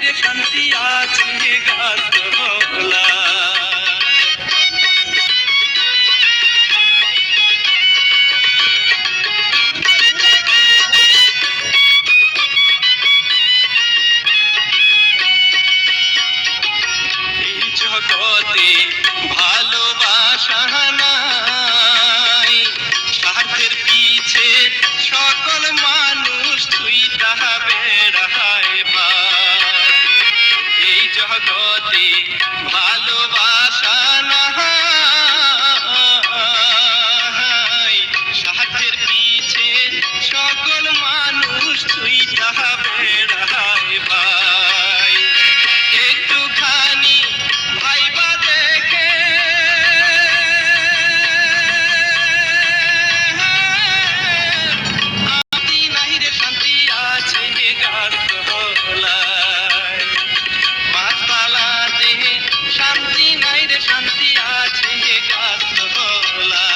রে শান্তি আছে গাছতলা। এই জগতে ভালোবাসা নাই, স্বার্থের পিছে সকল মানুষ ছুইটা বেড়ায় ভাই। এই জগতে ভালোবাসা নাই, স্বার্থের পিছে সকল মানুষ ছুইটা বেড়ায় ভাই। একটুখানি ভাইবা দেখে শান্তি নাই রে শান্তি আছে গাছতলায়। পাতালাতে শান্তি নাই রে শান্তি আছে গাছতলায়।